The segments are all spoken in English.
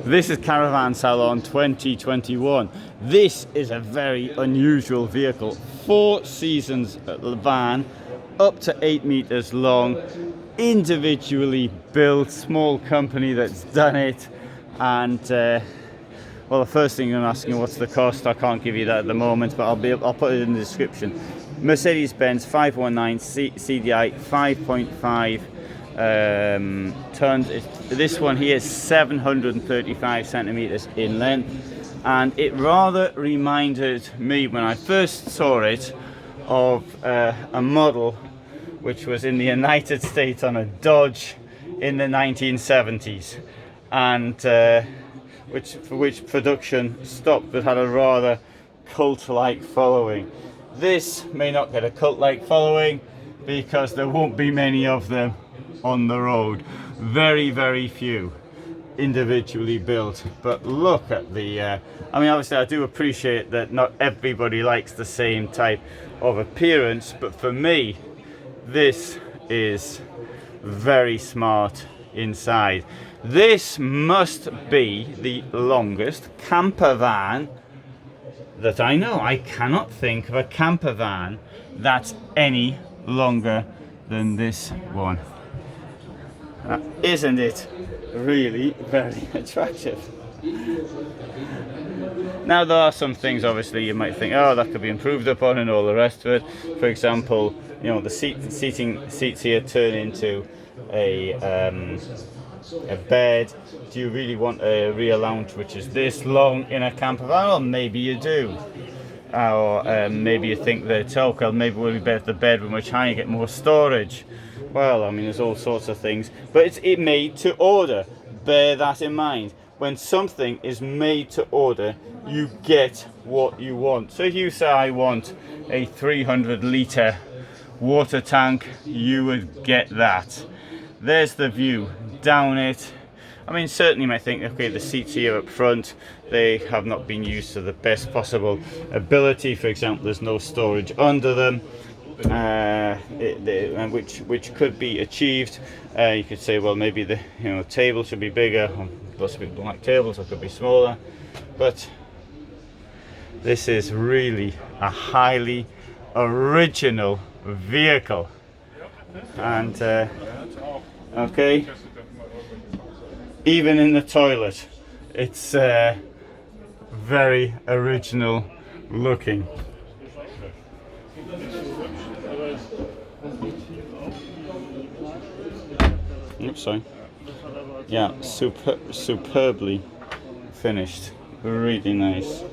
This is Caravan Salon 2021. This is a very unusual vehicle. 4 seasons van, up to 8 meters long, individually built, small company that's done it. And well, the first thing I'm asking, what's the cost? I can't give you that at the moment, but I'll put it in the description. Mercedes-Benz 519 CDI 5.5 tons. This one here is 735 centimeters in length, and it rather reminded me when I first saw it of a model which was in the United States on a Dodge in the 1970s, and for which production stopped, but had a rather cult-like following. This may not get a cult-like following because there won't be many of them on the road. Very, very few individually built. But look at the I mean, obviously I do appreciate that not everybody likes the same type of appearance, but for me this is very smart inside. This must be the longest camper van that I know. I cannot think of a camper van that's any longer than this one. Isn't it really very attractive? Now there are some things obviously you might think, oh, that could be improved upon and all the rest of it. For example, you know, the seats here turn into a bed. Do you really want a rear lounge which is this long in a camper van? Well, maybe you do. Or maybe you think that, oh, well, maybe we'll be better the bed with much higher, you get more storage. Well, I mean, there's all sorts of things, but it's made to order. Bear that in mind. When something is made to order, you get what you want. So if you say, I want a 300-litre water tank, you would get that. There's the view down it. I mean, certainly you might think, okay, the seats here up front, they have not been used to the best possible ability. For example, there's no storage under them, which could be achieved. You could say, well, maybe the table should be bigger. Lots of people don't like tables, so it could be smaller. But this is really a highly original vehicle. And okay, even in the toilet, it's very original looking. Oops, sorry. Yeah, superbly finished. Really nice.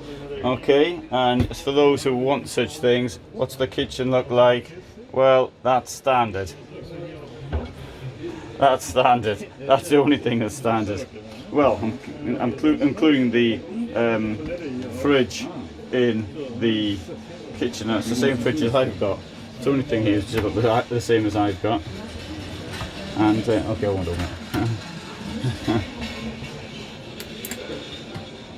Okay, and for those who want such things, what's the kitchen look like? Well, that's standard. That's standard. That's the only thing that's standard. Well, including the fridge in the kitchen. That's the same fridge as I've got. The only thing here is just about the same as I've got. And okay, I won't open it.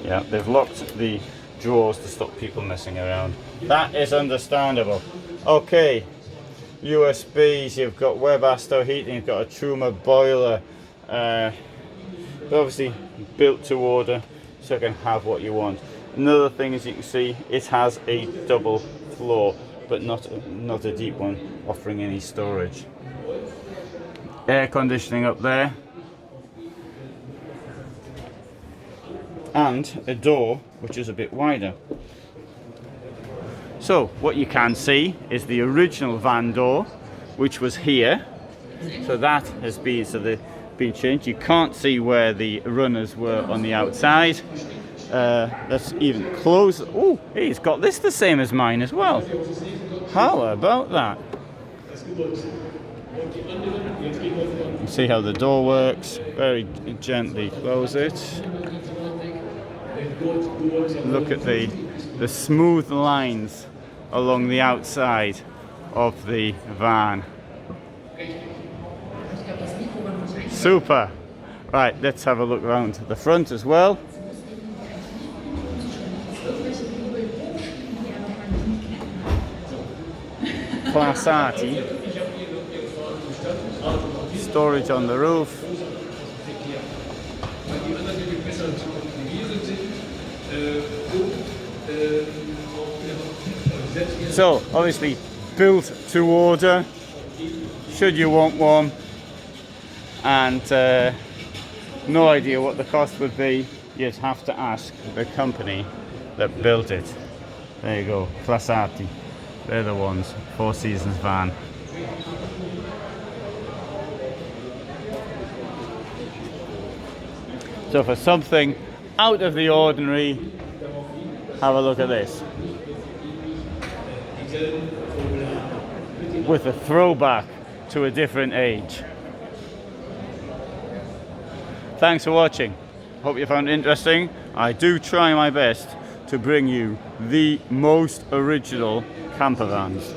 Yeah, they've locked the drawers to stop people messing around. That is understandable. Okay, USBs, you've got Webasto heating, you've got a Truma boiler, but obviously built to order, so you can have what you want. Another thing, as you can see, it has a double floor, but not a deep one, offering any storage. Air conditioning up there, and a door which is a bit wider. So what you can see is the original van door, which was here. So that has been changed. You can't see where the runners were on the outside. Let's even close. Oh, he's got this the same as mine as well. How about that? You see how the door works. Very gently close it. Look at the smooth lines along the outside of the van. Super. Right, let's have a look around the front as well. Classati. Storage on the roof. So obviously built to order, should you want one, and no idea what the cost would be, you'd have to ask the company that built it. There you go, Classati, they're the ones, 4 Seasons van. So for something out of the ordinary, have a look at this. With a throwback to a different age. Thanks for watching. Hope you found it interesting. I do try my best to bring you the most original camper vans.